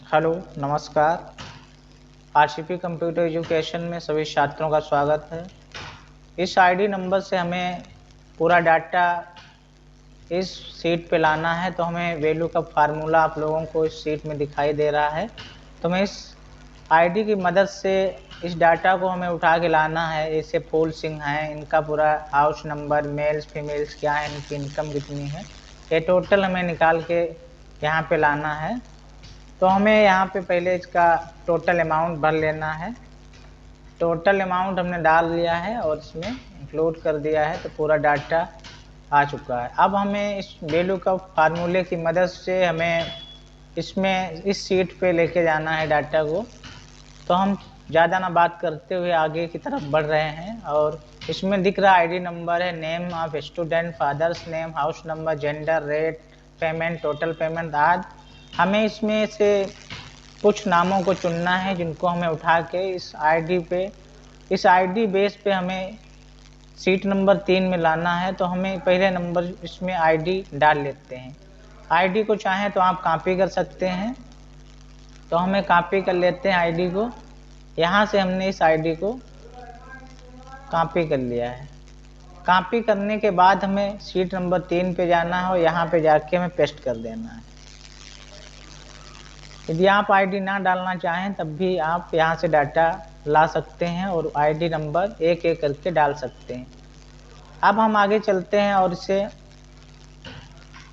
Hello, नमस्कार। RCP computer education में सभी छात्रों का स्वागत है। इस आईडी नंबर से हमें पूरा डाटा इस शीट पे लाना है, तो हमें वैल्यू का फार्मूला आप लोगों को इस शीट में दिखाई दे रहा है। तो मैं इस आईडी की मदद से इस डाटा को हमें उठा के लाना है। जैसे फूल सिंह हैं, इनका पूरा हाउस नंबर, मेल्स फीमेल्स क्या है, इनकी इनकम कितनी है, ये टोटल हमें निकाल के यहाँ पे लाना है। तो हमें यहाँ पे पहले इसका टोटल अमाउंट भर लेना है। टोटल अमाउंट हमने डाल दिया है और इसमें इंक्लूड कर दिया है, तो पूरा डाटा आ चुका है। अब हमें इस वैल्यू का फार्मूले की मदद से हमें इसमें इस शीट पे लेके जाना है डाटा को। तो हम ज़्यादा ना बात करते हुए आगे की तरफ बढ़ रहे हैं। और इसमें दिख रहा आईडी नंबर है, name of student, father's name, house number, gender, rate, payment, total payment आदि। हमें इसमें से कुछ नामों को चुनना है जिनको हमें उठा के इस आईडी बेस पे हमें सीट नंबर 3 में लाना है। तो हमें पहले नंबर इसमें आईडी डाल लेते हैं। आईडी को चाहें तो आप कॉपी कर सकते हैं, तो हमें कॉपी कर लेते हैं आईडी को। यहाँ से हमने इस आईडी को कॉपी कर लिया है। कॉपी करने के बाद हमें सीट नंबर 3 पे जाना है और यहाँ पे जाके हमें पेस्ट कर देना है। यदि आप आईडी ना डालना चाहें तब भी आप यहाँ से डाटा ला सकते हैं और आईडी नंबर एक एक करके डाल सकते हैं। अब हम आगे चलते हैं और इसे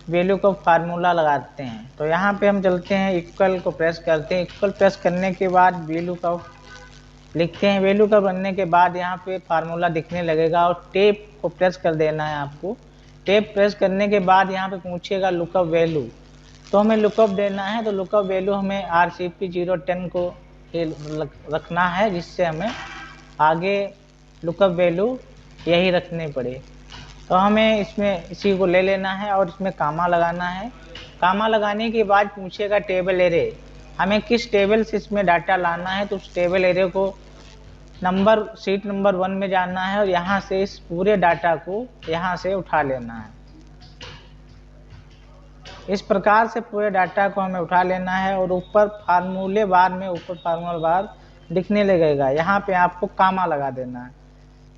वैल्यू का फार्मूला लगाते हैं। तो यहाँ पे हम चलते हैं, इक्वल को प्रेस करते हैं। इक्वल प्रेस करने के बाद वैल्यू का लिखते हैं। वैल्यू का बनने के बाद यहाँ पे फार्मूला दिखने लगेगा और टेप को प्रेस कर देना है आपको। टेप प्रेस करने के बाद यहाँ पे पूछेगा लुकअप वैल्यू, तो हमें लुकअप देना है। तो लुकअप वैल्यू हमें RCP 010 को रखना है, जिससे हमें आगे लुकअप वैल्यू यही रखनी पड़े। तो हमें इसमें इसी को ले लेना है और इसमें कामा लगाना है। कामा लगाने के बाद पूछेगा टेबल एरे, हमें किस टेबल से इसमें डाटा लाना है। तो उस टेबल एरे को सीट नंबर 1 में जाना है और यहाँ से इस पूरे डाटा को यहाँ से उठा लेना है। इस प्रकार से पूरे डाटा को हमें उठा लेना है और ऊपर फार्मूला बार दिखने लगेगा। यहाँ पे आपको कामा लगा देना है।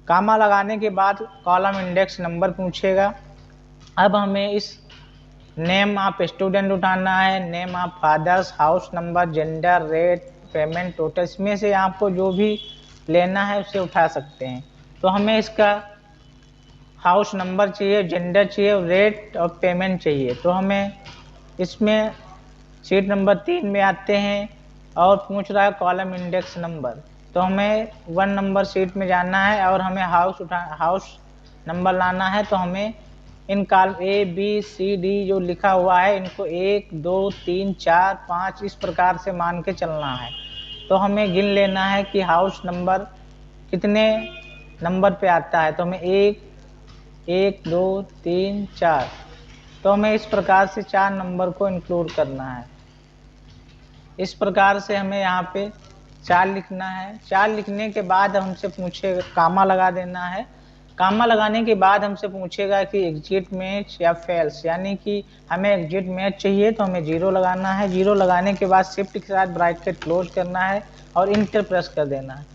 कामा लगाने के बाद कॉलम इंडेक्स नंबर पूछेगा। अब हमें इस नेम ऑफ स्टूडेंट उठाना है, name of fathers, house number, gender, rate, payment, total, इसमें से आपको जो भी लेना है उसे उठा सकते हैं। तो हमें इसका हाउस नंबर चाहिए, जेंडर चाहिए, रेट और पेमेंट चाहिए। तो हमें इसमें सीट नंबर 3 में आते हैं और पूछ रहा है कॉलम इंडेक्स नंबर। तो हमें 1 नंबर सीट में जाना है और हमें हाउस नंबर लाना है। तो हमें इन कॉलम ABCD जो लिखा हुआ है इनको 1 2 3 4 5 इस प्रकार से मान के चलना है। तो हमें गिन लेना है कि हाउस नंबर कितने नंबर पे आता है। तो हमें 1 2 3 4, तो हमें इस प्रकार से 4 नंबर को इंक्लूड करना है। इस प्रकार से हमें यहाँ पे 4 लिखना है। 4 लिखने के बाद हमसे पूछेगा, कामा लगा देना है। कामा लगाने के बाद हमसे पूछेगा कि एग्जिट मैच या फेल्स, यानी कि हमें एग्जिट मैच चाहिए तो हमें 0 लगाना है। 0 लगाने के बाद शिफ्ट के साथ ब्रैकेट क्लोज करना है और इंटर प्रेस कर देना है।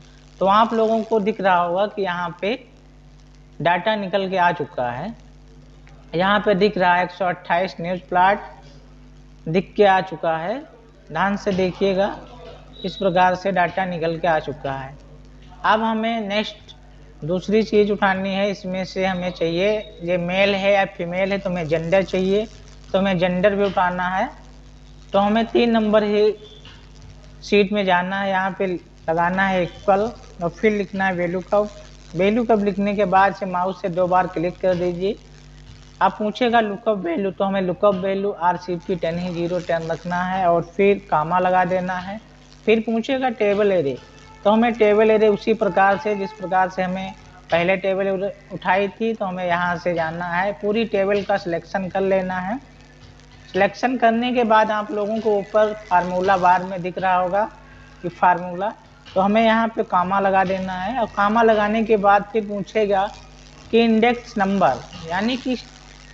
तो आप लोगों को दिख रहा होगा कि यहाँ पे डाटा निकल के आ चुका है। यहाँ पे दिख रहा है 128 न्यूज़ प्लॉट दिख के आ चुका है। ध्यान से देखिएगा, इस प्रकार से डाटा निकल के आ चुका है। अब हमें नेक्स्ट दूसरी चीज़ उठानी है। इसमें से हमें चाहिए ये मेल है या फीमेल है, तो हमें जेंडर चाहिए, तो हमें जेंडर भी उठाना है। तो हमें 3 नंबर ही सीट में जाना है, यहाँ पे लगाना है इक्वल और फिर लिखना है वैल्यू कब। वैल्यू कब लिखने के बाद से माउस से 2 बार क्लिक कर दीजिए। अब पूछेगा लुकअप वैल्यू, तो हमें लुकअप वैल्यू RCP 10 ही 010 रखना है और फिर कामा लगा देना है। फिर पूछेगा टेबल एरे, तो हमें टेबल एरे उसी प्रकार से जिस प्रकार से हमें पहले टेबल उठाई थी, तो हमें यहाँ से जाना है, पूरी टेबल का सिलेक्शन कर लेना है। सिलेक्शन करने के बाद आप लोगों को ऊपर फार्मूला बार में दिख रहा होगा कि फार्मूला, तो हमें यहाँ पे कामा लगा देना है। और कामा लगाने के बाद फिर पूछेगा कि इंडेक्स नंबर, यानी कि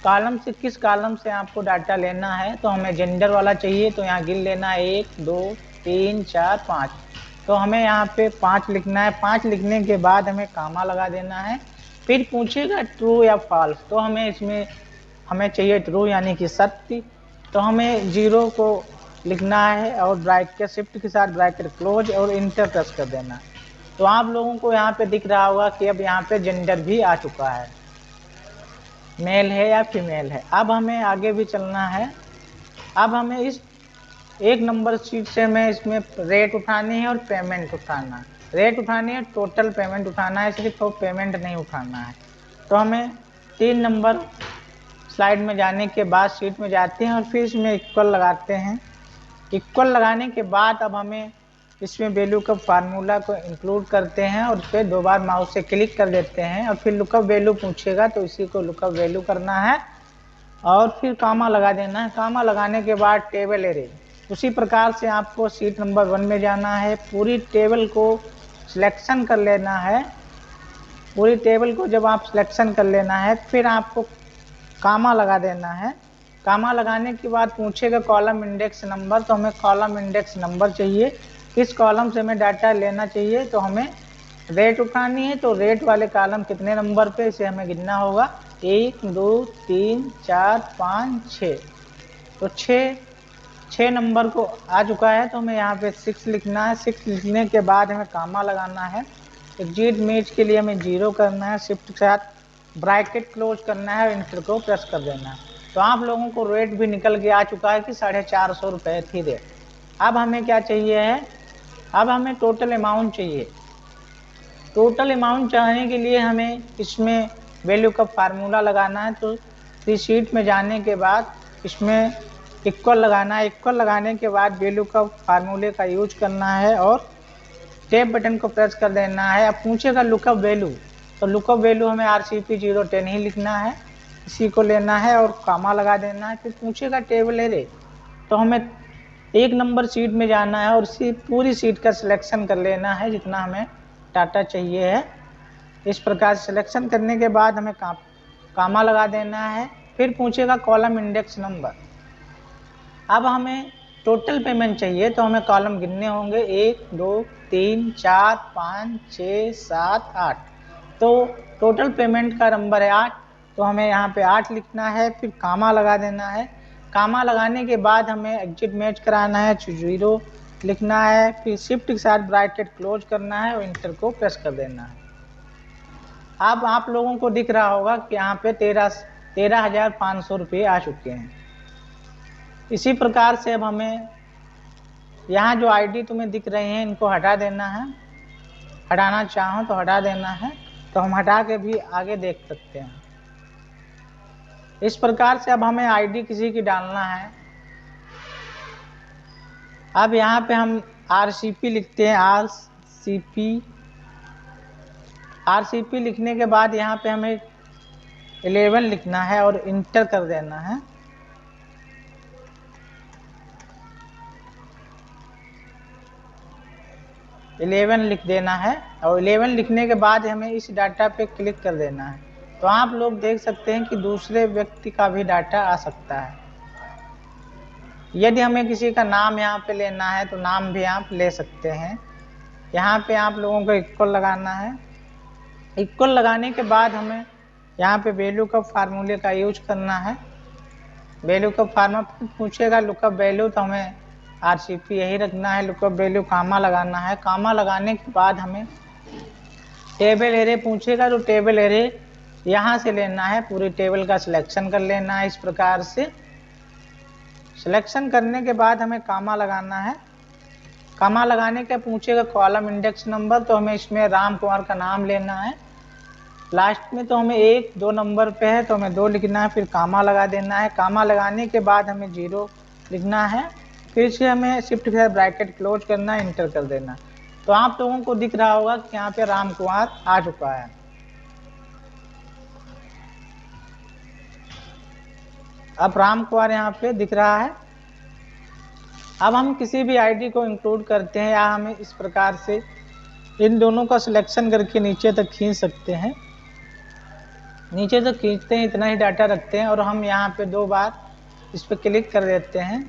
कॉलम से किस कॉलम से आपको डाटा लेना है, तो हमें जेंडर वाला चाहिए, तो यहाँ गिन लेना है 1 2 3 4 5। तो हमें यहाँ पे 5 लिखना है। 5 लिखने के बाद हमें कामा लगा देना है। फिर पूछेगा ट्रू या फॉल्स, तो हमें चाहिए ट्रू यानी कि सत्य। तो हमें 0 को लिखना है और ब्रैकेट शिफ्ट के साथ ब्रैकेट क्लोज और इंटर प्रेस कर देना। तो आप लोगों को यहाँ पे दिख रहा होगा कि अब यहाँ पे जेंडर भी आ चुका है, मेल है या फीमेल है। अब हमें आगे भी चलना है। अब हमें इस 1 नंबर शीट से हमें इसमें रेट उठानी है और पेमेंट उठाना है। रेट उठानी है, टोटल पेमेंट उठाना है, सिर्फ तो पेमेंट नहीं उठाना है। तो हमें 3 नंबर स्लाइड में जाने के बाद शीट में जाते हैं और फिर इसमें इक्वल लगाते हैं। इक्वल लगाने के बाद अब हमें इसमें वैल्यू का फार्मूला को इंक्लूड करते हैं और फिर 2 बार माउस से क्लिक कर देते हैं और फिर लुकअप वैल्यू पूछेगा तो इसी को लुकअप वैल्यू करना है और फिर कामा लगा देना है। कामा लगाने के बाद टेबल एरे, उसी प्रकार से आपको शीट नंबर 1 में जाना है, पूरी टेबल को सिलेक्शन कर लेना है। पूरी टेबल को जब आप सिलेक्शन कर लेना है फिर आपको कामा लगा देना है। कामा लगाने के बाद पूछेगा कॉलम इंडेक्स नंबर, तो हमें कॉलम इंडेक्स नंबर चाहिए। किस कॉलम से हमें डाटा लेना चाहिए, तो हमें रेट उठानी है। तो रेट वाले कॉलम कितने नंबर पे, इसे हमें गिनना होगा 1 2 3 4 5 6। तो 6 नंबर को आ चुका है, तो हमें यहाँ पे 6 लिखना है। 6 लिखने के बाद हमें कामा लगाना है। एग्जिट मैच के लिए हमें 0 करना है, शिफ्ट के साथ ब्रैकेट क्लोज करना है और इंटर को प्रेस कर देना है। तो आप लोगों को रेट भी निकल के आ चुका है कि 450 रुपये थी रेट। अब हमें क्या चाहिए है, अब हमें टोटल अमाउंट चाहिए। टोटल अमाउंट चाहने के लिए हमें इसमें वैल्यू का फार्मूला लगाना है। तो इस शीट में जाने के बाद इसमें इक्वल लगाना है। इक्वल लगाने के बाद वैल्यू का फार्मूले का यूज करना है और टैब बटन को प्रेस कर देना है। अब पूछेगा लुकअप वैल्यू, तो लुकअप वैल्यू हमें RCP 010 ही लिखना है, इसी को लेना है और कामा लगा देना है। फिर पूछेगा टेबल एरे, तो हमें 1 नंबर शीट में जाना है और इसी पूरी शीट का सिलेक्शन कर लेना है जितना हमें डाटा चाहिए है। इस प्रकार सिलेक्शन करने के बाद हमें कामा लगा देना है। फिर पूछेगा कॉलम इंडेक्स नंबर। अब हमें टोटल पेमेंट चाहिए, तो हमें कॉलम गिनने होंगे 1 2 3 4 5 6 7 8। तो टोटल पेमेंट का नंबर है 8, तो हमें यहाँ पे 8 लिखना है। फिर कामा लगा देना है। कामा लगाने के बाद हमें एग्जिट मैच कराना है, 0 लिखना है। फिर शिफ्ट के साथ ब्रैकेट क्लोज करना है और इंटर को प्रेस कर देना है। अब आप लोगों को दिख रहा होगा कि यहाँ पे 13,500 रुपये आ चुके हैं। इसी प्रकार से अब हमें यहाँ जो आईडी तुम्हें दिख रहे हैं इनको हटा देना है। हटाना चाहो तो हटा देना है, तो हम हटा के भी आगे देख सकते हैं। इस प्रकार से अब हमें आईडी किसी की डालना है। अब यहाँ पे हम RCP लिखते हैं, RCP लिखने के बाद यहाँ पे हमें 11 लिखना है और इंटर कर देना है। इलेवन लिख देना है और 11 लिखने के बाद हमें इस डाटा पे क्लिक कर देना है। तो आप लोग देख सकते हैं कि दूसरे व्यक्ति का भी डाटा आ सकता है। यदि हमें किसी का नाम यहाँ पे लेना है तो नाम भी आप ले सकते हैं। यहाँ पे आप लोगों को इक्वल लगाना है। इक्वल लगाने के बाद हमें यहाँ पे वैल्यू का फार्मूले का यूज करना है। वैल्यू का फार्मूला पूछेगा लुकअप वैल्यू, तो हमें RCP यही रखना है। लुकअप वैल्यू कामा लगाना है। कामा लगाने के बाद हमें टेबल एरे पूछेगा, तो टेबल एरे यहाँ से लेना है। पूरी टेबल का सिलेक्शन कर लेना है। इस प्रकार से सिलेक्शन करने के बाद हमें कामा लगाना है। कामा लगाने के पूछेगा कॉलम इंडेक्स नंबर, तो हमें इसमें राम कुमार का नाम लेना है। लास्ट में तो हमें 1 2 नंबर पे है, तो हमें 2 लिखना है। फिर कामा लगा देना है। कामा लगाने के बाद हमें 0 लिखना है। फिर से हमें शिफ्ट के ब्रैकेट क्लोज करना है, इंटर कर देना। तो आप लोगों को दिख रहा होगा कि यहाँ पे राम कुमार आ चुका है। अब राम कुमार यहाँ पे दिख रहा है। अब हम किसी भी आईडी को इंक्लूड करते हैं या हमें इस प्रकार से इन दोनों का सिलेक्शन करके नीचे तक खींच सकते हैं। नीचे से खींचते हैं, इतना ही डाटा रखते हैं और हम यहाँ पे 2 बार इस पर क्लिक कर देते हैं।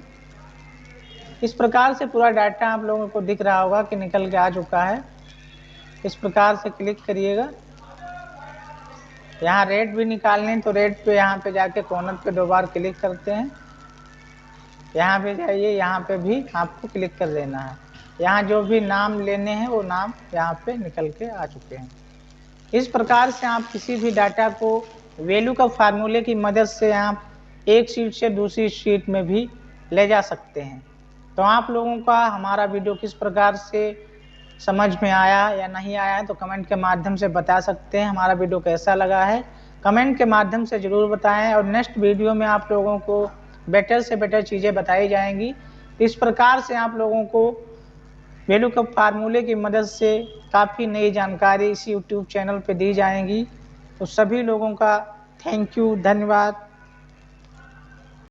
इस प्रकार से पूरा डाटा आप लोगों को दिख रहा होगा कि निकल के आ चुका है। इस प्रकार से क्लिक करिएगा। यहाँ रेट भी निकालने तो रेट पे यहाँ पे जाके कॉर्नर पे 2 बार क्लिक करते हैं। यहाँ पे जाइए, यहाँ पे भी आपको क्लिक कर देना है। यहाँ जो भी नाम लेने हैं वो नाम यहाँ पे निकल के आ चुके हैं। इस प्रकार से आप किसी भी डाटा को वैल्यू का फार्मूले की मदद से आप एक शीट से दूसरी शीट में भी ले जा सकते हैं। तो आप लोगों का हमारा वीडियो किस प्रकार से समझ में आया या नहीं आया तो कमेंट के माध्यम से बता सकते हैं। हमारा वीडियो कैसा लगा है कमेंट के माध्यम से ज़रूर बताएं और नेक्स्ट वीडियो में आप लोगों को बेटर से बेटर चीज़ें बताई जाएंगी। इस प्रकार से आप लोगों को वैल्यू कप फार्मूले की मदद से काफ़ी नई जानकारी इस यूट्यूब चैनल पे दी जाएंगी। तो सभी लोगों का थैंक यू, धन्यवाद।